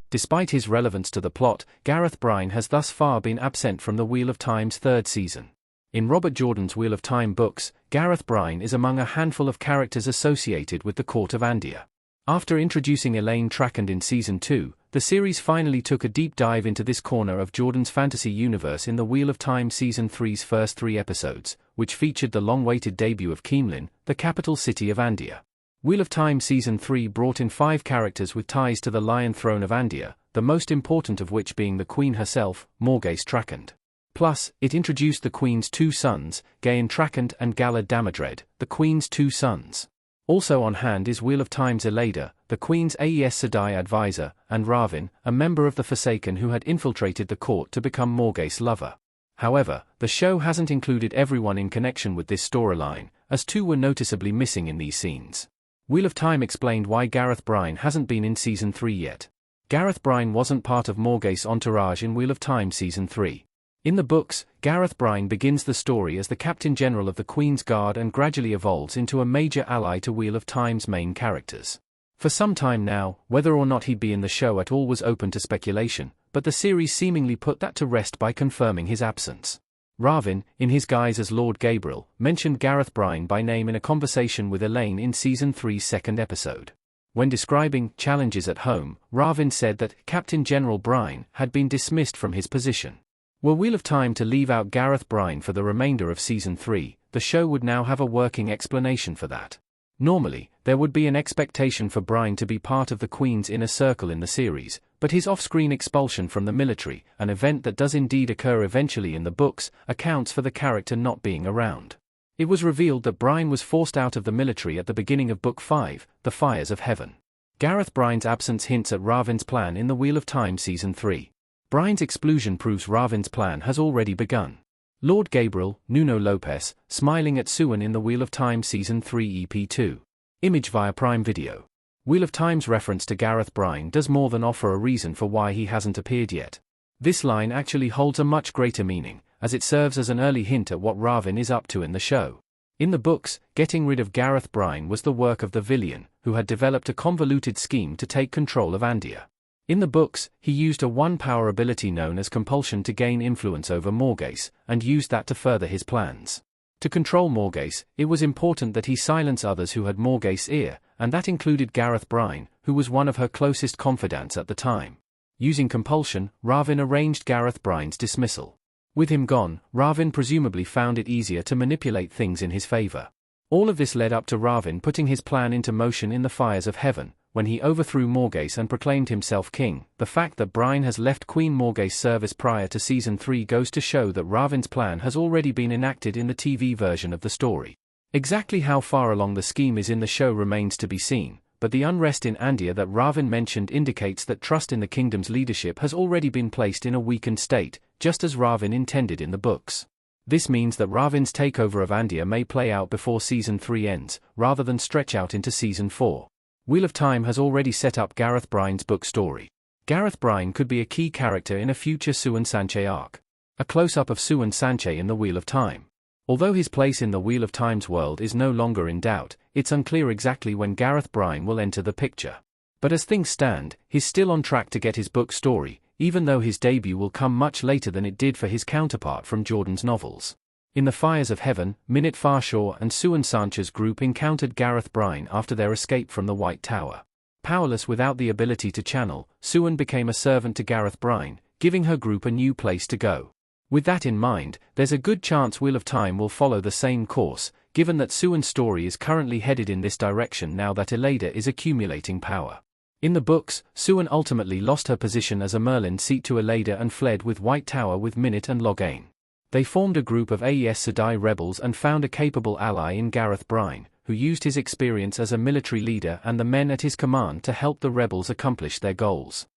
Despite his relevance to the plot, Gareth Bryne has thus far been absent from the Wheel of Time's third season. In Robert Jordan's Wheel of Time books, Gareth Bryne is among a handful of characters associated with the court of Andia. After introducing Elaine Trackand in Season 2, the series finally took a deep dive into this corner of Jordan's fantasy universe in the Wheel of Time Season 3's first 3 episodes, which featured the long-awaited debut of Keemlin, the capital city of Andia. Wheel of Time Season 3 brought in 5 characters with ties to the Lion Throne of Andia, the most important of which being the Queen herself, Morgase Trackand. Plus, it introduced the Queen's 2 sons, Gayan Trackand and Galad Damadred, the Queen's 2 sons. Also on hand is Wheel of Time's Elada, the Queen's Aes Sedai advisor, and Ravin, a member of the Forsaken who had infiltrated the court to become Morgase's lover. However, the show hasn't included everyone in connection with this storyline, as 2 were noticeably missing in these scenes. Wheel of Time explained why Gareth Bryne hasn't been in Season 3 yet. Gareth Bryne wasn't part of Morgase's entourage in Wheel of Time Season 3. In the books, Gareth Bryne begins the story as the Captain General of the Queen's Guard and gradually evolves into a major ally to Wheel of Time's main characters. For some time now, whether or not he'd be in the show at all was open to speculation, but the series seemingly put that to rest by confirming his absence. Ravin, in his guise as Lord Gabriel, mentioned Gareth Bryne by name in a conversation with Elaine in Season 3's second episode. When describing challenges at home, Ravin said that Captain General Bryne had been dismissed from his position. Were Wheel of Time to leave out Gareth Bryne for the remainder of Season 3, the show would now have a working explanation for that. Normally, there would be an expectation for Bryne to be part of the Queen's inner circle in the series, but his off-screen expulsion from the military, an event that does indeed occur eventually in the books, accounts for the character not being around. It was revealed that Bryne was forced out of the military at the beginning of Book 5, The Fires of Heaven. Gareth Bryne's absence hints at Ravin's plan in the Wheel of Time Season 3. Bryne's exclusion proves Ravin's plan has already begun. Lord Gabriel, Nuno Lopes, smiling at Suan in the Wheel of Time Season 3 EP2. Image via Prime Video. Wheel of Time's reference to Gareth Bryne does more than offer a reason for why he hasn't appeared yet. This line actually holds a much greater meaning, as it serves as an early hint at what Ravin is up to in the show. In the books, getting rid of Gareth Bryne was the work of the Villian, who had developed a convoluted scheme to take control of Andia. In the books, he used a one-power ability known as compulsion to gain influence over Morgase, and used that to further his plans. To control Morgase, it was important that he silence others who had Morgase's ear, and that included Gareth Bryne, who was one of her closest confidants at the time. Using compulsion, Ravin arranged Gareth Bryne's dismissal. With him gone, Ravin presumably found it easier to manipulate things in his favor. All of this led up to Ravin putting his plan into motion in the Fires of Heaven, when he overthrew Morgase and proclaimed himself king. The fact that Bryne has left Queen Morgase's service prior to Season 3 goes to show that Ravin's plan has already been enacted in the TV version of the story. Exactly how far along the scheme is in the show remains to be seen, but the unrest in Andia that Ravin mentioned indicates that trust in the kingdom's leadership has already been placed in a weakened state, just as Ravin intended in the books. This means that Ravin's takeover of Andia may play out before Season 3 ends, rather than stretch out into Season 4. Wheel of Time has already set up Gareth Bryne's book story. Gareth Bryne could be a key character in a future Suan Sanche arc. A close-up of Suan Sanche in the Wheel of Time. Although his place in the Wheel of Time's world is no longer in doubt, it's unclear exactly when Gareth Bryne will enter the picture. But as things stand, he's still on track to get his book story, even though his debut will come much later than it did for his counterpart from Jordan's novels. In the Fires of Heaven, Minute Farshaw and Suan Sanche's group encountered Gareth Bryne after their escape from the White Tower. Powerless without the ability to channel, Suan became a servant to Gareth Bryne, giving her group a new place to go. With that in mind, there's a good chance Wheel of Time will follow the same course, given that Suan's story is currently headed in this direction now that Elada is accumulating power. In the books, Suan ultimately lost her position as a Merlin seat to Elada and fled with White Tower with Minute and Loghain. They formed a group of Aes Sedai rebels and found a capable ally in Gareth Bryne, who used his experience as a military leader and the men at his command to help the rebels accomplish their goals.